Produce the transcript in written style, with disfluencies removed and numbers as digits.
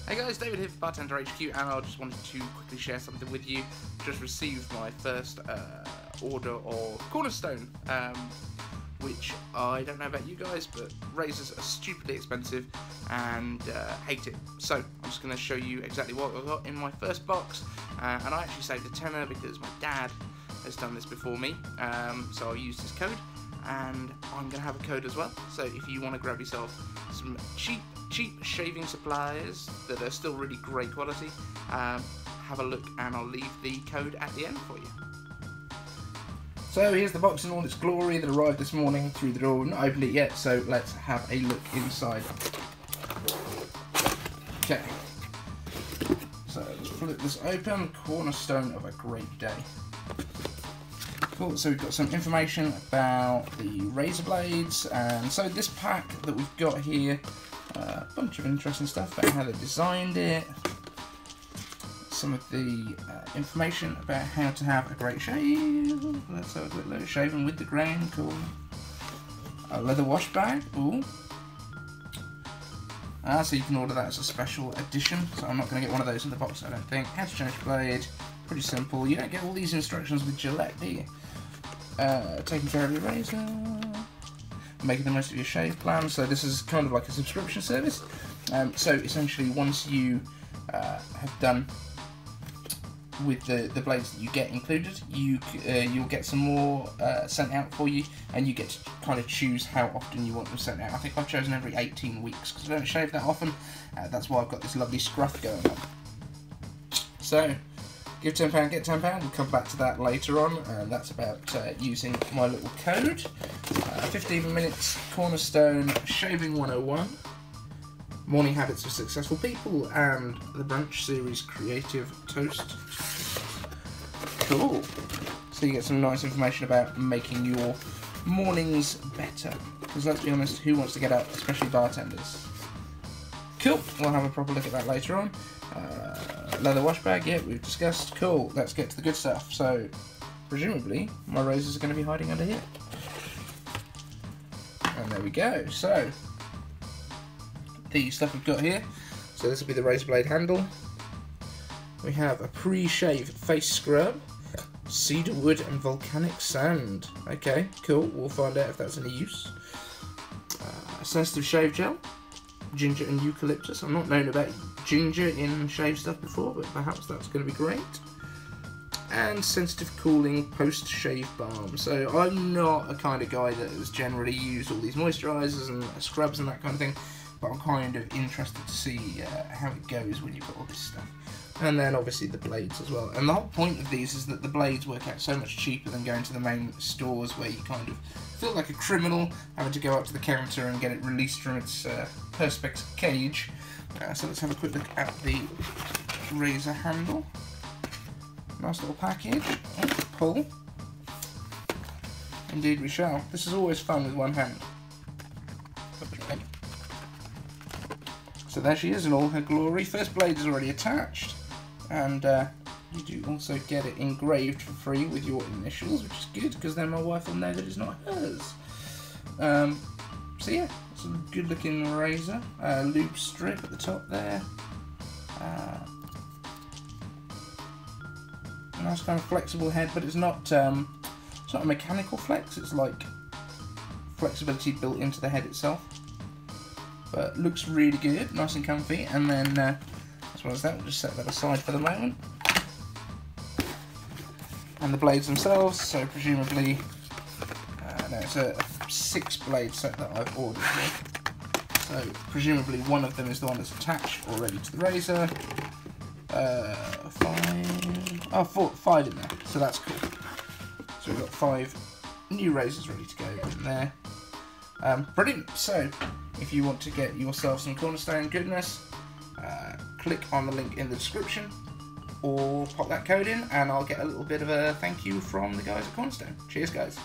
Hey guys, David here for Bartender HQ, and I just wanted to quickly share something with you. Just received my first order of Cornerstone, which I don't know about you guys, but razors are stupidly expensive and hate it. So I'm just going to show you exactly what I got in my first box, and I actually saved a tenner because my dad has done this before me, so I'll use his code, and I'm going to have a code as well. So if you want to grab yourself some cheap shaving supplies that are still really great quality, have a look, and I'll leave the code at the end for you. So here's the box in all its glory that arrived this morning through the door. We've not opened it yet, so let's have a look inside. Okay, so let's flip this open. Cornerstone of a great day. Cool, so we've got some information about the razor blades, and so this pack that we've got here, a bunch of interesting stuff about how they designed it, some of the information about how to have a great shave. Let's have a quick look. Shaving with the grain, cool. A leather wash bag, ooh. So you can order that as a special edition, so I'm not going to get one of those in the box, I don't think. How to change blade, pretty simple. You don't get all these instructions with Gillette, do you? Taking care of your razor, making the most of your shave plan. So this is kind of like a subscription service. So essentially, once you have done with the blades that you get included, you'll get some more sent out for you, and you get to kind of choose how often you want them sent out. I think I've chosen every 18 weeks because I don't shave that often. That's why I've got this lovely scruff going on. So give £10, get £10. We'll come back to that later on, and that's about using my little code. 15 minutes Cornerstone Shaving 101, Morning Habits of Successful People, and the Brunch Series Creative Toast. Cool. So you get some nice information about making your mornings better. Because let's be honest, who wants to get up, especially bartenders? Cool. We'll have a proper look at that later on. Leather wash bag, yeah, we've discussed. Cool, let's get to the good stuff. So, presumably, my razors are going to be hiding under here. And there we go. So, the stuff we've got here. So this will be the razor blade handle. We have a pre-shave face scrub, cedar wood and volcanic sand. Okay, cool, we'll find out if that's any use. A sensitive shave gel, ginger and eucalyptus. I'm not known about ginger in shave stuff before, but perhaps that's going to be great. And sensitive cooling post-shave balm. So I'm not a kind of guy that has generally used all these moisturisers and scrubs and that kind of thing, but I'm kind of interested to see how it goes when you've got all this stuff. And then obviously the blades as well. And the whole point of these is that the blades work out so much cheaper than going to the main stores, where you kind of feel like a criminal having to go up to the counter and get it released from its perspex cage. So let's have a quick look at the razor handle. Nice little package. Pull. Indeed we shall. This is always fun with one hand. So there she is in all her glory. First blade is already attached, and you do also get it engraved for free with your initials, which is good, because then my wife will know that it's not hers. So yeah, it's a good looking razor. Loop strip at the top there. Nice kind of flexible head, but it's not a mechanical flex. It's like flexibility built into the head itself. But looks really good, nice and comfy. And then as well as that, we'll just set that aside for the moment. And the blades themselves, so presumably no, it's a 6-blade set that I've ordered here. So presumably one of them is the one that's attached already to the razor. 5 in there, so that's cool. So we've got 5 new razors ready to go in there. Brilliant. So if you want to get yourself some Cornerstone goodness, click on the link in the description, or pop that code in, and I'll get a little bit of a thank you from the guys at Cornerstone. Cheers guys.